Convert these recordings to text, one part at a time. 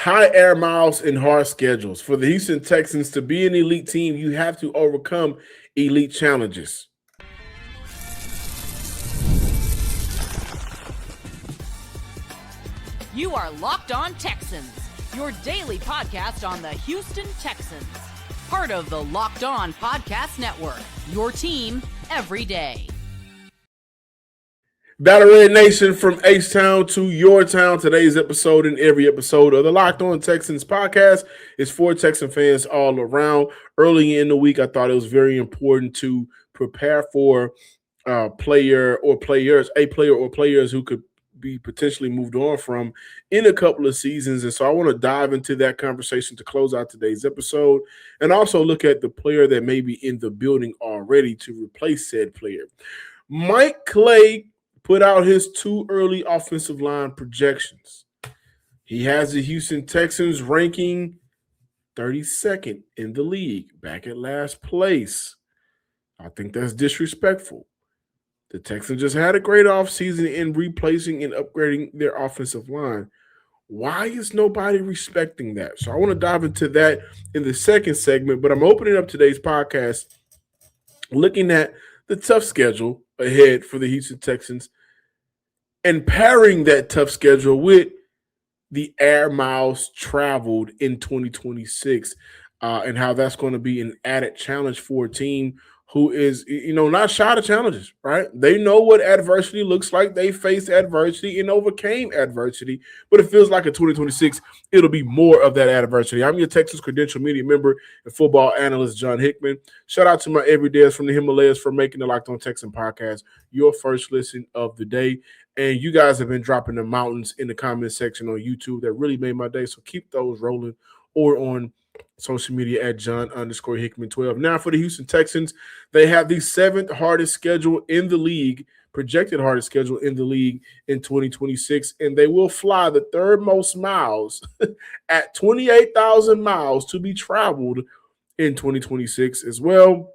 high air miles and hard schedules. For the Houston Texans to be an elite team, you have to overcome elite challenges. You are Locked On Texans, your daily podcast on the Houston Texans. Part of the Locked On Podcast Network, your team every day. Battle Red Nation, from H-Town to your town. Today's episode and every episode of the Locked On Texans podcast is for Texan fans all around. Early in the week, I thought it was very important to prepare for a player or players who could be potentially moved on from in a couple of seasons. And so I want to dive into that conversation to close out today's episode and also look at the player that may be in the building already to replace said player. Mike Clay put out his 2 early offensive line projections. He has the Houston Texans ranking 32nd in the league, back at last place. I think that's disrespectful. The Texans just had a great offseason in replacing and upgrading their offensive line. Why is nobody respecting that? So I want to dive into that in the second segment, but I'm opening up today's podcast looking at the tough schedule ahead for the Houston Texans and pairing that tough schedule with the air miles traveled in 2026 and how that's going to be an added challenge for a team who is, not shy of challenges, right? They know what adversity looks like. They faced adversity and overcame adversity, but it feels like in 2026, it'll be more of that adversity. I'm your Texas Credential Media member and football analyst, John Hickman. Shout out to my everydayers from the Himalayas for making the Locked On Texan podcast your first listen of the day. And you guys have been dropping the mountains in the comment section on YouTube. That really made my day. So keep those rolling, or on social media at John_Hickman12. Now for the Houston Texans, they have the 7th hardest schedule in the league, projected hardest schedule in the league in 2026, and they will fly the 3rd most miles at 28,000 miles to be traveled in 2026 as well.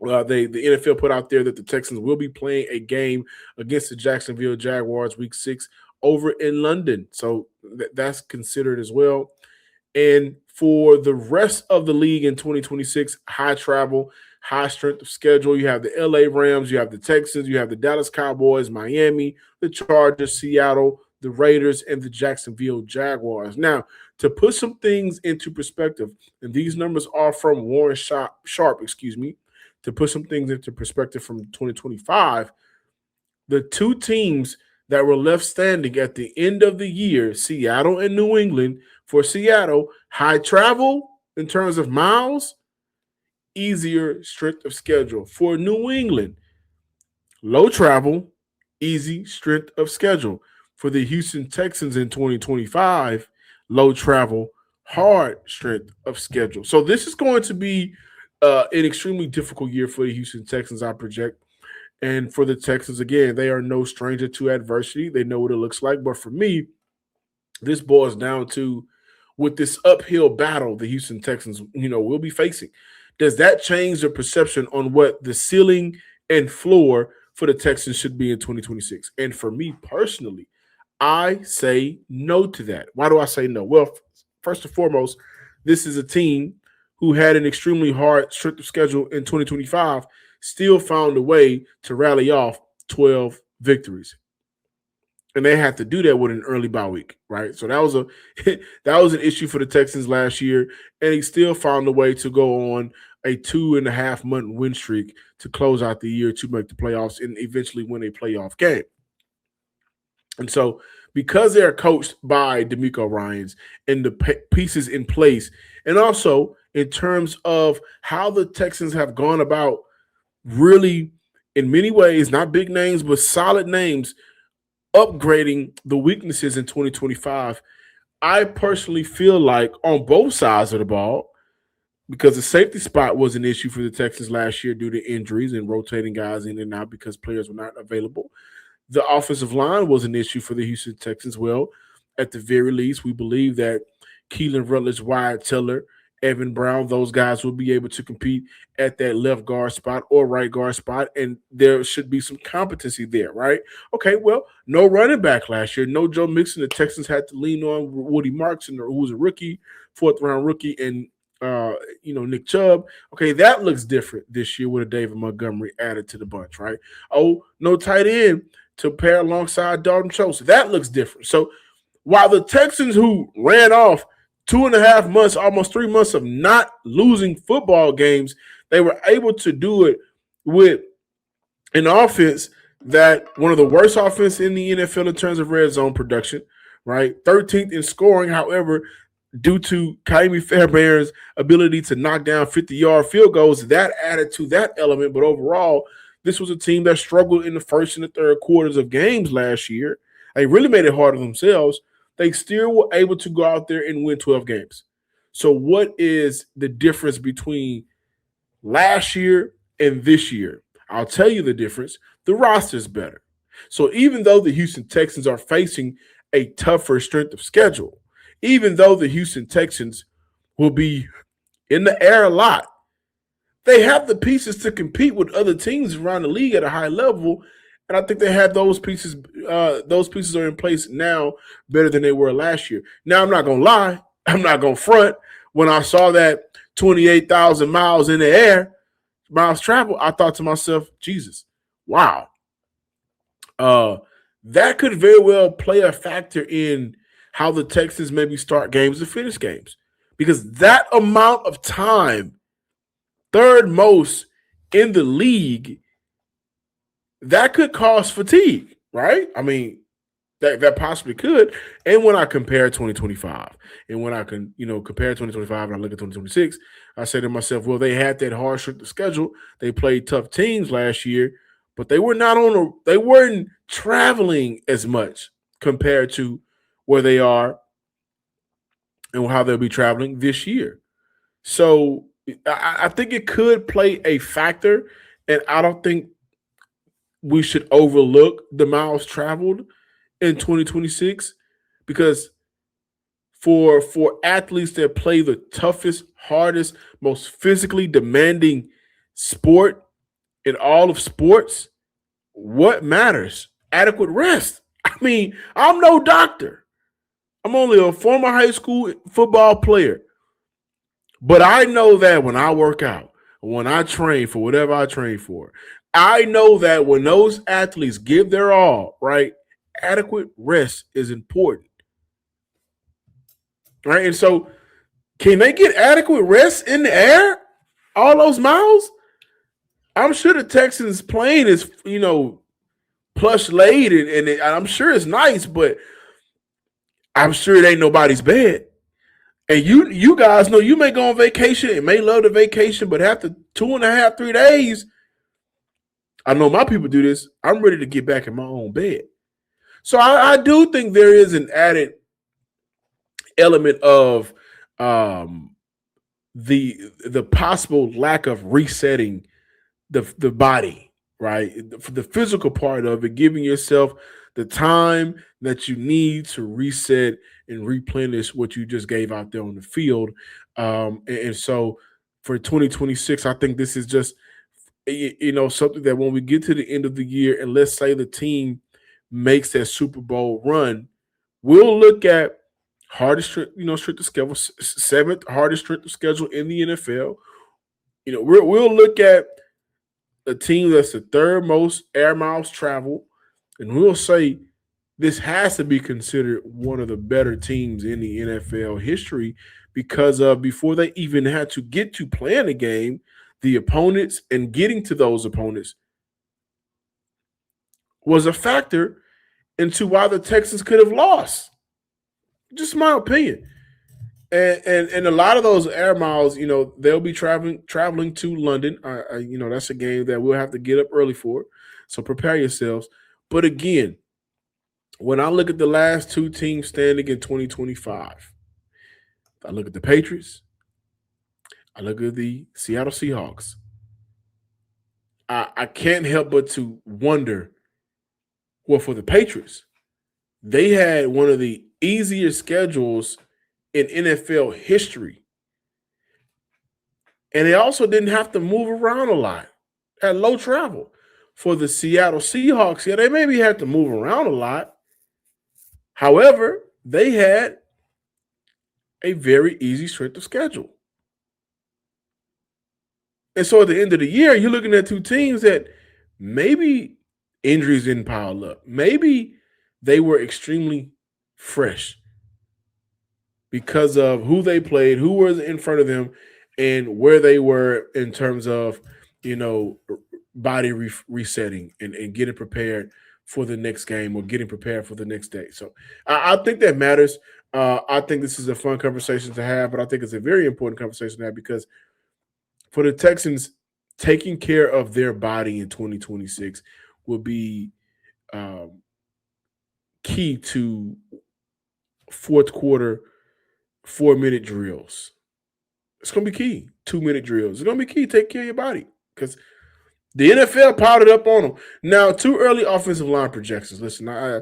The NFL put out there that the Texans will be playing a game against the Jacksonville Jaguars Week 6 over in London, so that's considered as well. And for the rest of the league in 2026, high travel, high strength of schedule. You have the LA Rams, you have the Texans, you have the Dallas Cowboys, Miami, the Chargers, Seattle, the Raiders, and the Jacksonville Jaguars. Now, to put some things into perspective, and these numbers are from Warren Sharp, to put some things into perspective from 2025, the 2 teams that were left standing at the end of the year, Seattle and New England. For Seattle, high travel in terms of miles, easier strength of schedule. For New England, low travel, easy strength of schedule. For the Houston Texans in 2025, low travel, hard strength of schedule. So this is going to be an extremely difficult year for the Houston Texans, I project. And for the Texans, again, they are no stranger to adversity. They know what it looks like. But for me, this boils down to, with this uphill battle the Houston Texans, will be facing, does that change the perception on what the ceiling and floor for the Texans should be in 2026? And for me personally, I say no to that. Why do I say no? Well, first and foremost, this is a team who had an extremely hard strength of schedule in 2025, still found a way to rally off 12 victories. And they had to do that with an early bye week, right? So that was an issue for the Texans last year, and he still found a way to go on a 2.5-month win streak to close out the year to make the playoffs and eventually win a playoff game. And so because they're coached by DeMeco Ryans and the pieces in place, and also in terms of how the Texans have gone about really, in many ways, not big names, but solid names, upgrading the weaknesses in 2025, I personally feel like on both sides of the ball, because the safety spot was an issue for the Texans last year due to injuries and rotating guys in and out because players were not available. The offensive line was an issue for the Houston Texans. Well, at the very least, we believe that Keelan Rutledge, Wyatt Teller, Evan Brown, those guys will be able to compete at that left guard spot or right guard spot, and there should be some competency there, right? Okay, well, no running back last year, no Joe Mixon. The Texans had to lean on Woody Markson, who was a rookie, 4th-round rookie, and Nick Chubb. Okay, that looks different this year with a David Montgomery added to the bunch, right? Oh, no tight end to pair alongside Dalton Schultz. That looks different. So while the Texans, who ran off 2.5 months, almost 3 months of not losing football games, they were able to do it with an offense that one of the worst offense in the NFL in terms of red zone production, right? 13th in scoring. However, due to Kaimi Fairbairn's ability to knock down 50-yard field goals, that added to that element. But overall, this was a team that struggled in the first and the third quarters of games last year. They really made it hard on themselves. They still were able to go out there and win 12 games. So what is the difference between last year and this year? I'll tell you the difference. The roster's better. So even though the Houston Texans are facing a tougher strength of schedule, even though the Houston Texans will be in the air a lot, they have the pieces to compete with other teams around the league at a high level. And I think they have those pieces. Those pieces are in place now better than they were last year. Now, I'm not going to lie. I'm not going to front. When I saw that 28,000 miles in the air, miles traveled, I thought to myself, Jesus, wow. That could very well play a factor in how the Texans maybe start games and finish games. Because that amount of time, third most in the league, that could cause fatigue, right? I mean, that possibly could. And when I compare 2025, and when I can, compare 2025 and I look at 2026, I say to myself, well, they had that hard strength of schedule. They played tough teams last year, but they weren't traveling as much compared to where they are and how they'll be traveling this year. So I think it could play a factor, and I don't think we should overlook the miles traveled in 2026, because for athletes that play the toughest, hardest, most physically demanding sport in all of sports, what matters? Adequate rest. I mean, I'm no doctor. I'm only a former high school football player. But I know that when I work out, when I train for whatever I train for, I know that when those athletes give their all, right, adequate rest is important. Right? And so, can they get adequate rest in the air? All those miles? I'm sure the Texans plane is, plush laid, and I'm sure it's nice, but I'm sure it ain't nobody's bed. And you guys know you may go on vacation and may love the vacation, but after 2.5, 3 days, I know my people do this, I'm ready to get back in my own bed. So I do think there is an added element of the possible lack of resetting the body, right? The physical part of it, giving yourself the time that you need to reset and replenish what you just gave out there on the field. And so for 2026, I think this is just, something that when we get to the end of the year, and let's say the team makes that Super Bowl run, we'll look at hardest strength of schedule, 7th hardest strength of schedule in the NFL. We'll look at a team that's the 3rd most air miles traveled, and we'll say this has to be considered one of the better teams in the NFL history, because of before they even had to get to playing a game, the opponents and getting to those opponents was a factor into why the Texans could have lost. Just my opinion. And a lot of those air miles, they'll be traveling to London. That's a game that we'll have to get up early for. So prepare yourselves. But again, when I look at the last 2 teams standing in 2025, I look at the Patriots, I look at the Seattle Seahawks, I can't help but to wonder, well, for the Patriots, they had one of the easier schedules in NFL history. And they also didn't have to move around a lot at low travel. For the Seattle Seahawks, yeah, they maybe had to move around a lot. However, they had a very easy strength of schedule. And so at the end of the year, you're looking at two teams that maybe injuries didn't pile up. Maybe they were extremely fresh because of who they played, who was in front of them, and where they were in terms of, you know, body resetting and getting prepared for the next game or getting prepared for the next day. So I think that matters. I think this is a fun conversation to have, but I think it's a very important conversation to have because for the Texans, taking care of their body in 2026 will be um, key to fourth quarter 4-minute drills. It's going to be key. 2-minute drills. It's going to be key. Take care of your body because the NFL piled it up on them. Now, too early offensive line projections. Listen, I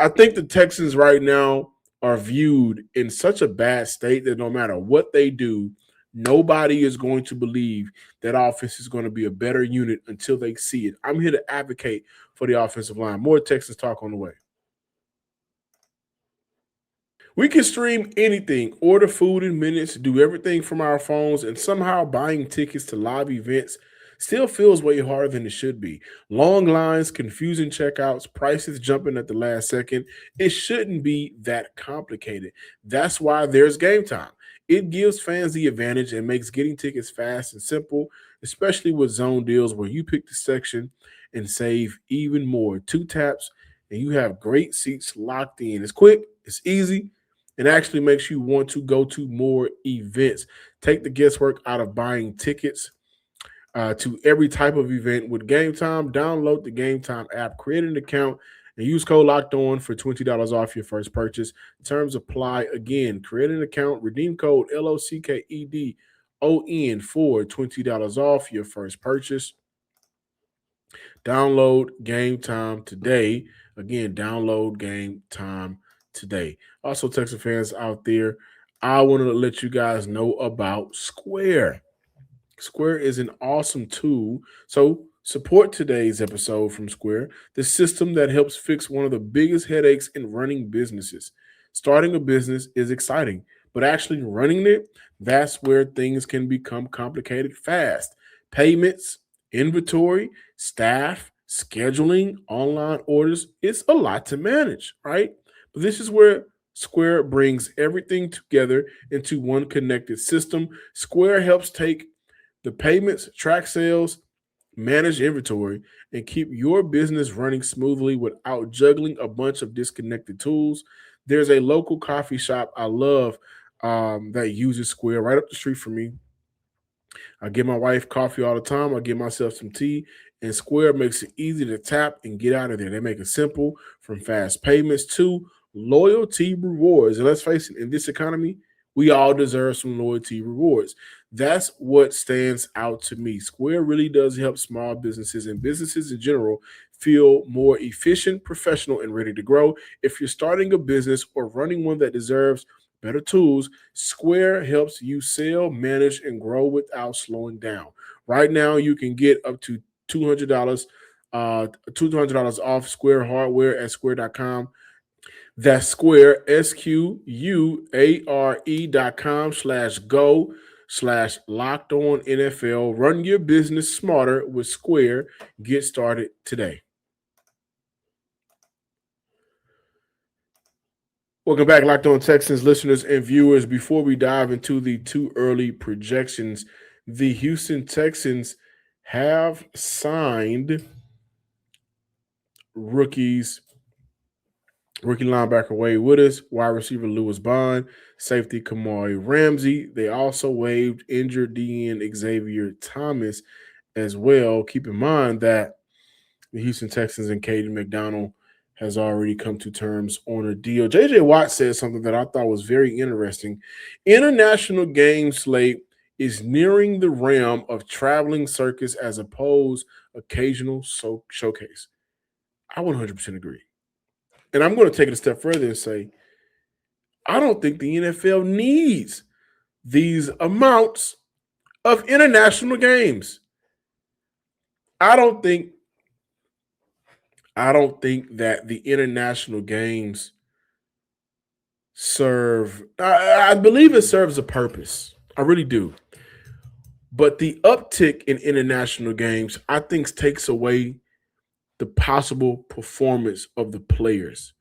think the Texans right now are viewed in such a bad state that no matter what they do, nobody is going to believe that offense is going to be a better unit until they see it. I'm here to advocate for the offensive line. More Texans talk on the way. We can stream anything, order food in minutes, do everything from our phones, and somehow buying tickets to live events still feels way harder than it should be. Long lines, confusing checkouts, prices jumping at the last second. It shouldn't be that complicated. That's why there's Game Time. It gives fans the advantage and makes getting tickets fast and simple, especially with zone deals where you pick the section and save even more. 2 taps and you have great seats locked in. It's quick, it's easy. It actually makes you want to go to more events. Take the guesswork out of buying tickets to every type of event with Game Time. Download the Game Time app, create an account, and use code Locked On for $20 off your first purchase. Terms apply. Again, create an account, redeem code LOCKEDON for $20 off your first purchase. Download Game Time today. Again, download Game Time today. Also, Texas fans out there, I want to let you guys know about Square. Square is an awesome tool. So support today's episode from Square, the system that helps fix one of the biggest headaches in running businesses. Starting a business is exciting, but actually running it, that's where things can become complicated fast. Payments, inventory, staff, scheduling, online orders, it's a lot to manage, right? But this is where Square brings everything together into one connected system. Square helps take the payments, track sales, manage inventory, and keep your business running smoothly without juggling a bunch of disconnected tools. There's a local coffee shop I love that uses Square right up the street from me. I give my wife coffee all the time. I give myself some tea, and Square makes it easy to tap and get out of there. They make it simple from fast payments to loyalty rewards. And let's face it, in this economy, we all deserve some loyalty rewards. That's what stands out to me. Square really does help small businesses and businesses in general feel more efficient, professional, and ready to grow. If you're starting a business or running one that deserves better tools, Square helps you sell, manage, and grow without slowing down. Right now, you can get up to $200 off Square hardware at square.com. That's Square, SQUARE.com/go/locked on NFL. Run your business smarter with Square. Get started today. Welcome back, Locked On Texans listeners and viewers. Before we dive into the too early projections, the Houston Texans have signed rookie linebacker Wade Willis, wide receiver Lewis Bond, safety Kamari Ramsey. They also waived injured DN Xavier Thomas as well. Keep in mind that the Houston Texans and Caden McDonald has already come to terms on a deal. J.J. Watt said something that I thought was very interesting. International game slate is nearing the realm of traveling circus as opposed occasional showcase. I 100% agree. And I'm going to take it a step further and say, I don't think the NFL needs these amounts of international games. I don't think that the international games serve. I believe it serves a purpose. I really do. But the uptick in international games, I think, takes away the possible performance of the players.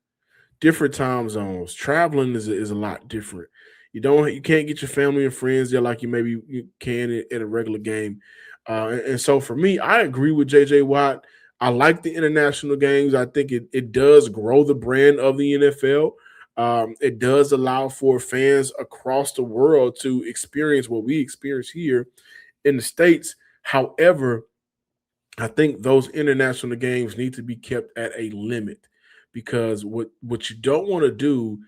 Different time zones. Traveling is a lot different. You can't get your family and friends there like you can at a regular game. And so for me, I agree with JJ Watt. I like the international games. I think it does grow the brand of the NFL. It does allow for fans across the world to experience what we experience here in the States. However, I think those international games need to be kept at a limit because what you don't want to do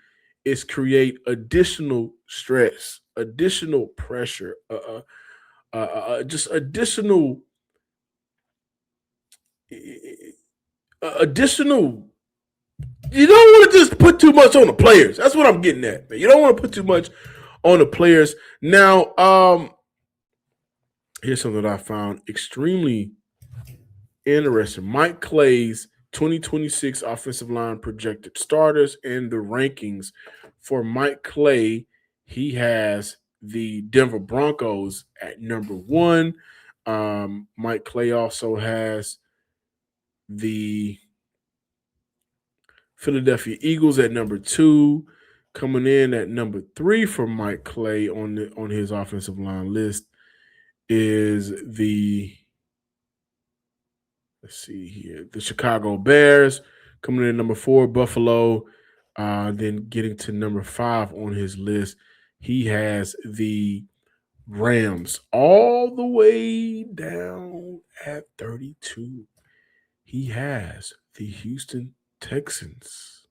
is create additional stress, additional pressure, just additional. You don't want to just put too much on the players. That's what I'm getting at, man. You don't want to put too much on the players. Now, here's something that I found extremely interesting. Mike Clay's 2026 offensive line projected starters and the rankings for Mike Clay. He has the Denver Broncos at number 1. Mike Clay also has the Philadelphia Eagles at number 2. Coming in at number 3 for Mike Clay on his offensive line list is the let's see here. The Chicago Bears coming in at number 4, Buffalo. Then getting to number 5 on his list, he has the Rams all the way down at 32. He has the Houston Texans.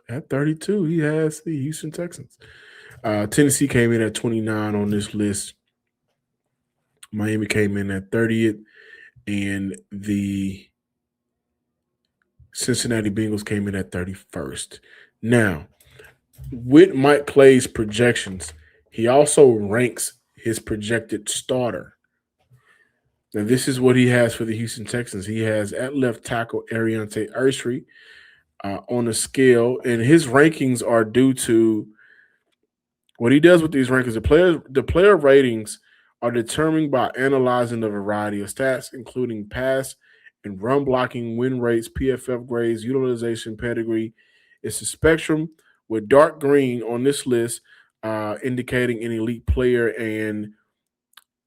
At 32, he has the Houston Texans. Tennessee came in at 29 on this list. Miami came in at 30th. And the Cincinnati Bengals came in at 31st. Now, with Mike Clay's projections, he also ranks his projected starter. Now, this is what he has for the Houston Texans. He has at left tackle Ariante Ursry on a scale, and his rankings are due to what he does with these rankings. The player ratings are determined by analyzing a variety of stats, including pass and run blocking, win rates, PFF grades, utilization, pedigree. It's a spectrum with dark green on this list indicating an elite player and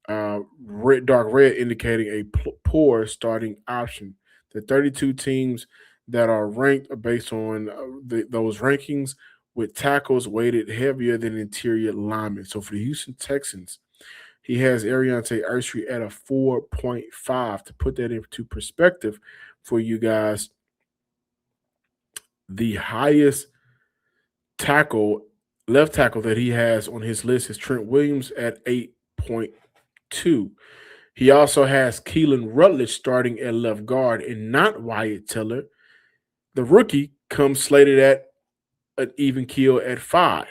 dark red indicating a poor starting option. The 32 teams that are ranked are based on those rankings with tackles weighted heavier than interior linemen. So for the Houston Texans, he has Ariante Ursry at a 4.5. To put that into perspective for you guys, the highest left tackle that he has on his list is Trent Williams at 8.2. He also has Keelan Rutledge starting at left guard and not Wyatt Teller. The rookie comes slated at an even keel at 5.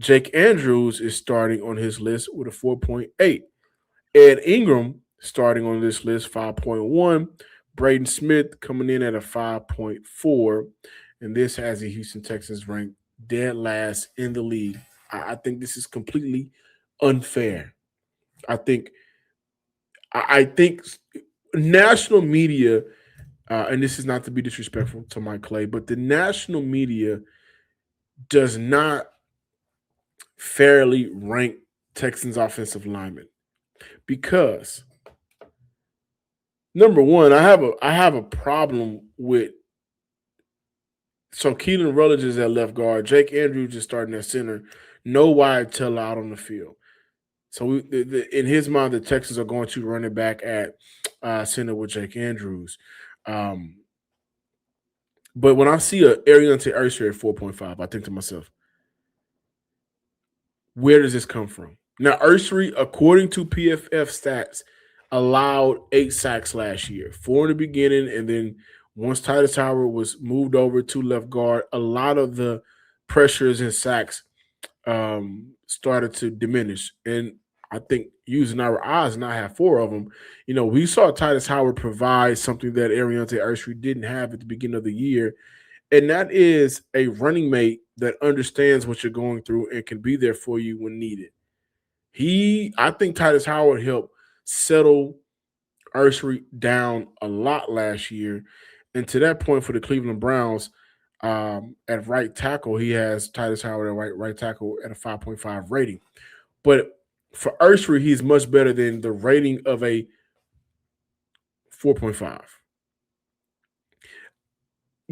Jake Andrews is starting on his list with a 4.8. Ed Ingram starting on this list, 5.1. Braden Smith coming in at a 5.4. And this has the Houston Texans ranked dead last in the league. I think this is completely unfair. I think national media, and this is not to be disrespectful to Mike Clay, but the national media does not fairly rank Texans offensive linemen because number one, I have a problem with. So Keelan Rutledge is at left guard. Jake Andrews is starting at center. No Wyatt Teller out on the field. So in his mind, the Texans are going to run it back at center with Jake Andrews. But when I see a Ariante Ursry at 4.5, I think to myself, where does this come from? Now, Ursry, according to PFF stats, allowed 8 sacks last year. 4 in the beginning, and then once Titus Howard was moved over to left guard, a lot of the pressures and sacks started to diminish. And I think using our eyes, and I have 4 of them. We saw Titus Howard provide something that Ariante Urshry didn't have at the beginning of the year, and that is a running mate that understands what you're going through and can be there for you when needed. I think Titus Howard helped settle Urshry down a lot last year. And to that point, for the Cleveland Browns, at right tackle, he has Titus Howard at right tackle at a 5.5 rating. But for Urshry, he's much better than the rating of a 4.5.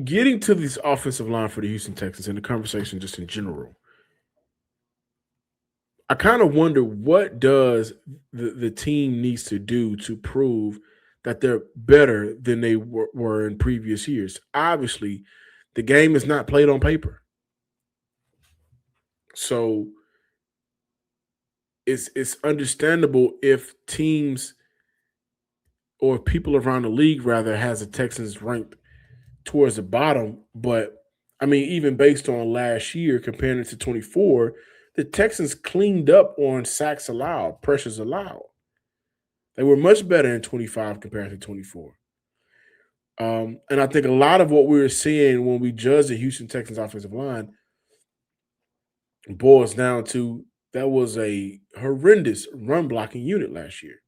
Getting to this offensive line for the Houston Texans and the conversation just in general, I kind of wonder what does the team needs to do to prove that they're better than they were in previous years. Obviously, the game is not played on paper. So it's understandable if teams or people around the league rather has the Texans ranked towards the bottom. But I mean, even based on last year comparing it to 24, the Texans cleaned up on sacks allowed, pressures allowed. They were much better in 25 compared to 24. And I think a lot of what we were seeing when we judged the Houston Texans offensive line boils down to that was a horrendous run blocking unit last year.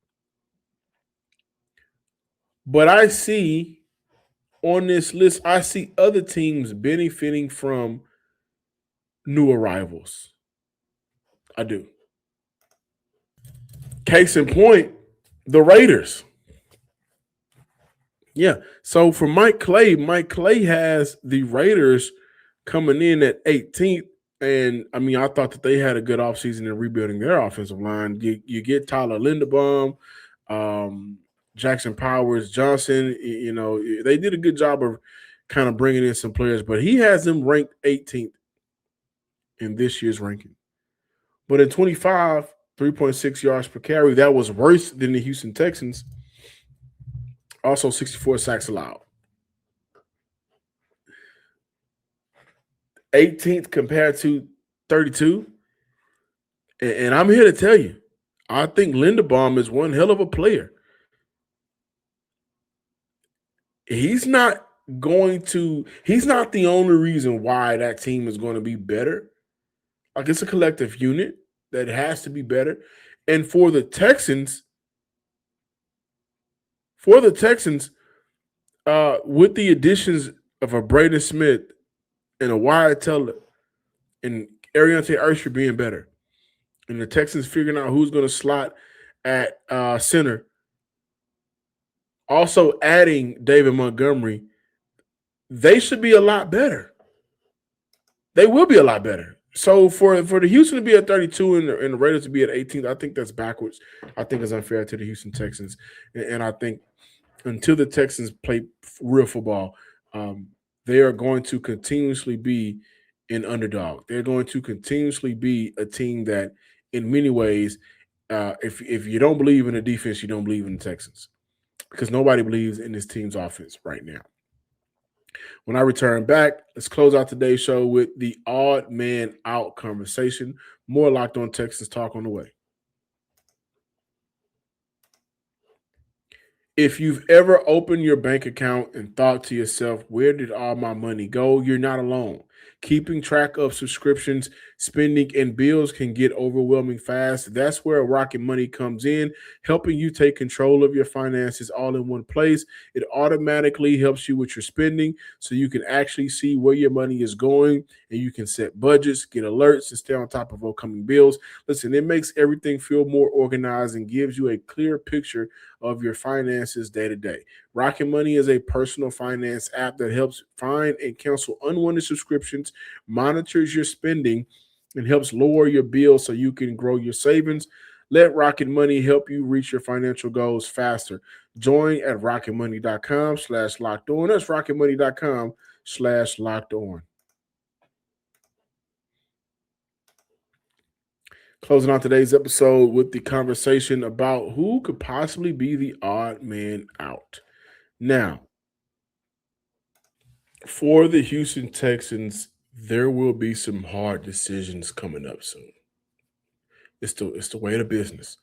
But I see on this list, I see other teams benefiting from new arrivals. I do. Case in point, the Raiders. Yeah. So for Mike Clay has the Raiders coming in at 18th. And I mean, I thought that they had a good offseason in rebuilding their offensive line. You get Tyler Linderbaum, Jackson Powers, Johnson. They did a good job of kind of bringing in some players, but he has them ranked 18th in this year's ranking. But in 25, 3.6 yards per carry, that was worse than the Houston Texans. Also 64 sacks allowed. 18th compared to 32. And I'm here to tell you, I think Linderbaum is one hell of a player. He's not the only reason why that team is going to be better. Like, it's a collective unit that has to be better. And for the Texans, with the additions of a Braden Smith and a Wyatt Teller and Ariante Urshry being better, and the Texans figuring out who's going to slot at center, also adding David Montgomery, they should be a lot better. They will be a lot better. So for the Houston to be at 32 and the Raiders to be at 18, I think that's backwards. I think it's unfair to the Houston Texans. And I think until the Texans play real football, they are going to continuously be an underdog. They're going to continuously be a team that, in many ways, if you don't believe in the defense, you don't believe in the Texans, because nobody believes in this team's offense right now. When I return back, let's close out today's show with the odd man out conversation. More Locked On Texans talk on the way. If you've ever opened your bank account and thought to yourself, where did all my money go? You're not alone. Keeping track of subscriptions, spending, and bills can get overwhelming fast. That's where Rocket Money comes in, helping you take control of your finances all in one place. It automatically helps you with your spending so you can actually see where your money is going, and you can set budgets, get alerts, and stay on top of upcoming bills. Listen, it makes everything feel more organized and gives you a clear picture of your finances day to day. Rocket Money is a personal finance app that helps find and cancel unwanted subscriptions, monitors your spending, and helps lower your bills so you can grow your savings. Let Rocket Money help you reach your financial goals faster. Join at rocketmoney.com/locked-on. That's rocketmoney.com/locked-on. Closing out today's episode with the conversation about who could possibly be the odd man out. Now, for the Houston Texans, there will be some hard decisions coming up soon. It's the way of business.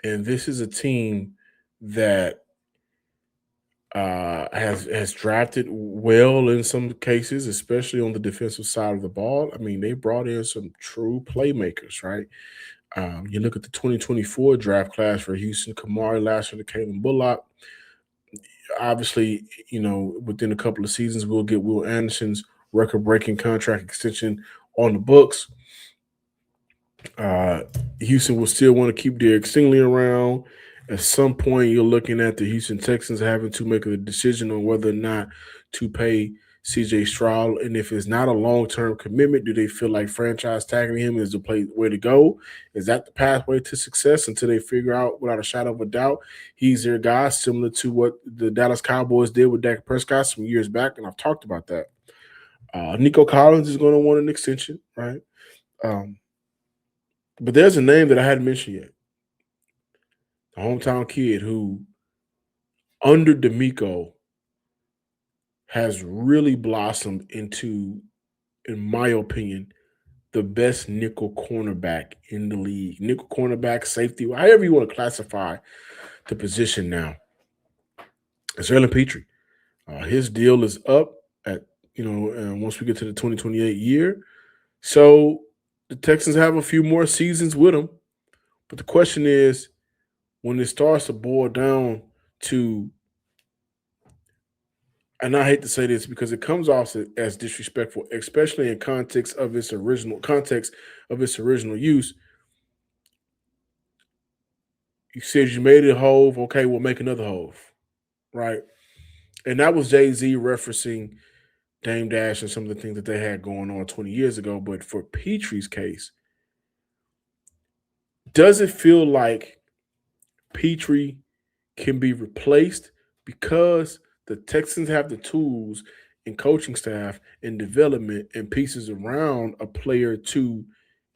And this is a team that has drafted well in some cases, especially on the defensive side of the ball. I mean, they brought in some true playmakers, right? You look at the 2024 draft class for Houston: Kamari Lassiter, Kalen Bullock. Obviously, within a couple of seasons, we'll get Will Anderson's record-breaking contract extension on the books. Houston will still want to keep Derek Stingley around. At some point, you're looking at the Houston Texans having to make a decision on whether or not to pay CJ Stroud. And if it's not a long-term commitment, do they feel like franchise tagging him is the way to go? Is that the pathway to success until they figure out without a shadow of a doubt he's their guy, similar to what the Dallas Cowboys did with Dak Prescott some years back? And I've talked about that. Nico Collins is going to want an extension, right? But there's a name that I hadn't mentioned yet. The hometown kid who, under DeMeco, has really blossomed into, in my opinion, the best nickel cornerback in the league. Nickel cornerback, safety, however you want to classify the position now. It's Jalen Petrie. His deal is up at, once we get to the 2028 year. So the Texans have a few more seasons with him. But the question is, when it starts to boil down to, and I hate to say this because it comes off as disrespectful, especially in context of its original use. You said you made it Hove, okay, we'll make another Hove, right? And that was Jay-Z referencing Dame Dash and some of the things that they had going on 20 years ago. But for Petrie's case, does it feel like Petrie can be replaced because the Texans have the tools and coaching staff and development and pieces around a player to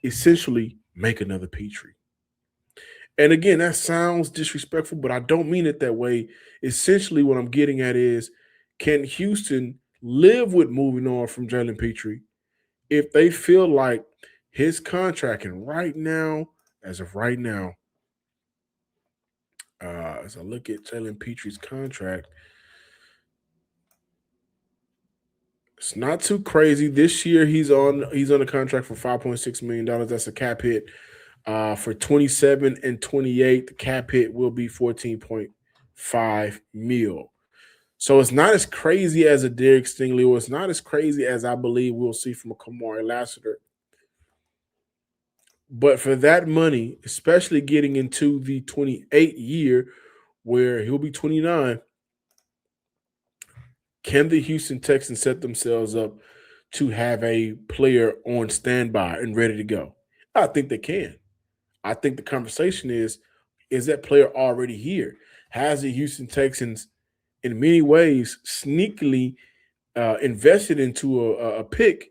essentially make another Petrie? And again, that sounds disrespectful, but I don't mean it that way. Essentially, what I'm getting at is, can Houston live with moving on from Jalen Petrie if they feel like his contract, and as of right now, as I look at Jalen Petrie's contract, it's not too crazy. This year he's on a contract for $5.6 million. That's a cap hit. For 27 and 28, the cap hit will be 14.5 mil. So it's not as crazy as a Derek Stingley, or it's not as crazy as I believe we'll see from a Kamari Lassiter. But for that money, especially getting into the 28 year where he'll be 29, can the Houston Texans set themselves up to have a player on standby and ready to go? I think they can. I think the conversation is that player already here? Has the Houston Texans, in many ways, sneakily invested into a pick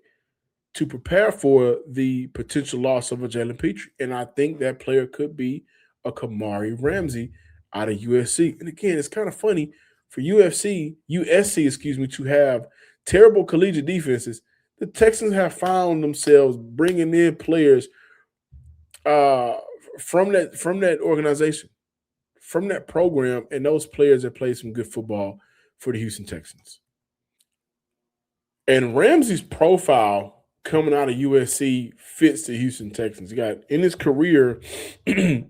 to prepare for the potential loss of a Jalen Petrie? And I think that player could be a Kamari Ramsey out of USC. And again, it's kind of funny for USC, to have terrible collegiate defenses. The Texans have found themselves bringing in players from that organization, from that program, and those players that play some good football for the Houston Texans. And Ramsey's profile coming out of USC fits the Houston Texans. He got in his career, played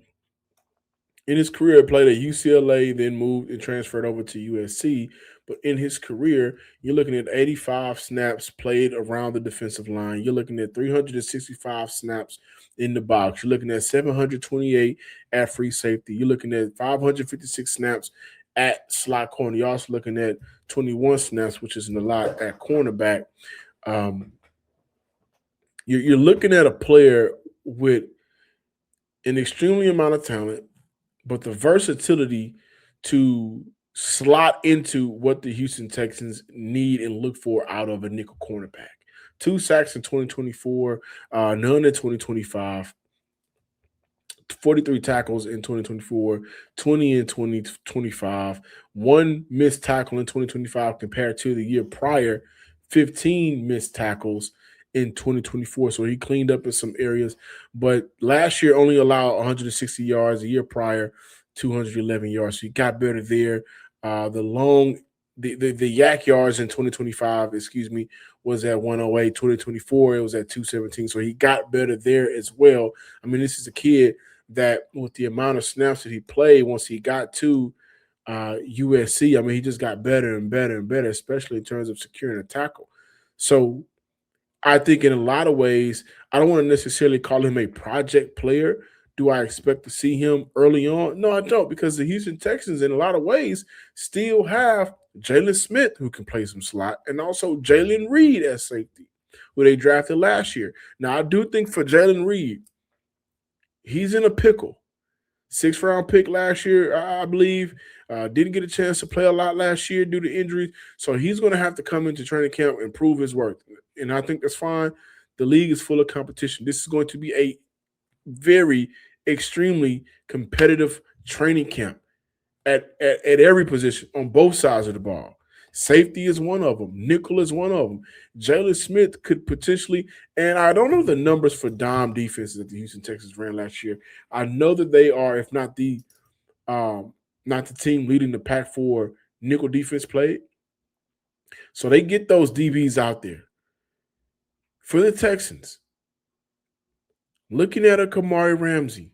at UCLA, then moved and transferred over to USC. But in his career, you're looking at 85 snaps played around the defensive line. You're looking at 365 snaps in the box. You're looking at 728 at free safety. You're looking at 556 snaps at slot corner. You're also looking at 21 snaps, which isn't a lot, at cornerback. You're looking at a player with an extremely amount of talent, but the versatility to slot into what the Houston Texans need and look for out of a nickel cornerback. 2 sacks in 2024, none in 2025. 43 tackles in 2024, 20 in 2025, 1 missed tackle in 2025 compared to the year prior, 15 missed tackles in 2024. So he cleaned up in some areas. But last year only allowed 160 yards. The year prior, 211 yards. So he got better there. The yak yards in 2025, was at 108. 2024, it was at 217. So he got better there as well. I mean, this is a kid that with the amount of snaps that he played once he got to USC, I mean, he just got better and better and better, especially in terms of securing a tackle. So I think in a lot of ways, I don't want to necessarily call him a project player. Do I expect to see him early on? No, I don't, because the Houston Texans, in a lot of ways, still have Jalen Smith, who can play some slot, and also Jalen Reed as safety, who they drafted last year. Now, I do think for Jalen Reed, he's in a pickle. 6th round pick last year, I believe. Didn't get a chance to play a lot last year due to injuries. So he's going to have to come into training camp and prove his worth. And I think that's fine. The league is full of competition. This is going to be a very, extremely competitive training camp at every position on both sides of the ball. Safety is one of them. Nickel is one of them. Jalen Smith could potentially, and I don't know the numbers for dime defenses that the Houston Texans ran last year. I know that they are, if not the team leading the pack for nickel defense played. So they get those DBs out there. For the Texans, looking at a Kamari Ramsey,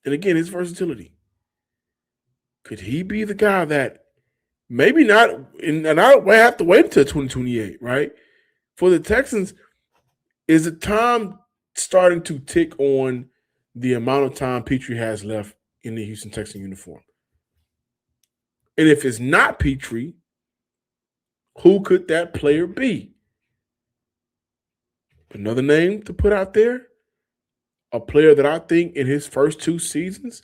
and again, his versatility, could he be the guy that maybe not, and I have to wait until 2028, right? For the Texans, is the time starting to tick on the amount of time Petrie has left in the Houston Texans uniform? And if it's not Petrie, who could that player be? Another name to put out there, a player that I think in his first 2 seasons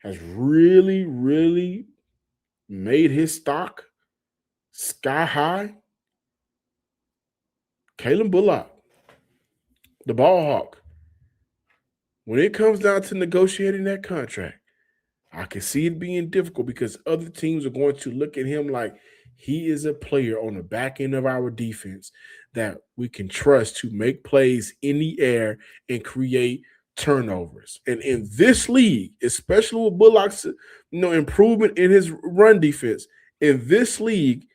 has really, really made his stock sky high. Kalen Bullock, the ball hawk. When it comes down to negotiating that contract, I can see it being difficult because other teams are going to look at him like he is a player on the back end of our defense that we can trust to make plays in the air and create turnovers. And in this league, especially with Bullock's improvement in his run defense, in this league,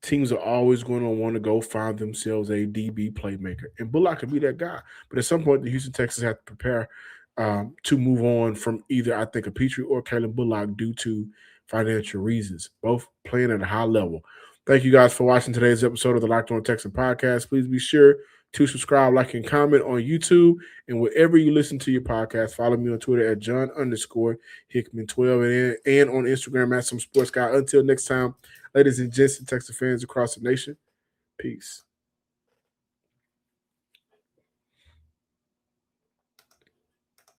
teams are always going to want to go find themselves a DB playmaker. And Bullock could be that guy. But at some point, the Houston Texans have to prepare to move on from either, I think, a Petrie or Kalen Bullock due to financial reasons, both playing at a high level. Thank you guys for watching today's episode of the Locked On Texans podcast. Please be sure to subscribe, like, and comment on YouTube. And wherever you listen to your podcast, follow me on Twitter at John_Hickman12 and on Instagram at Some Sports Guy. Until next time, ladies and gents and Texas fans across the nation, peace.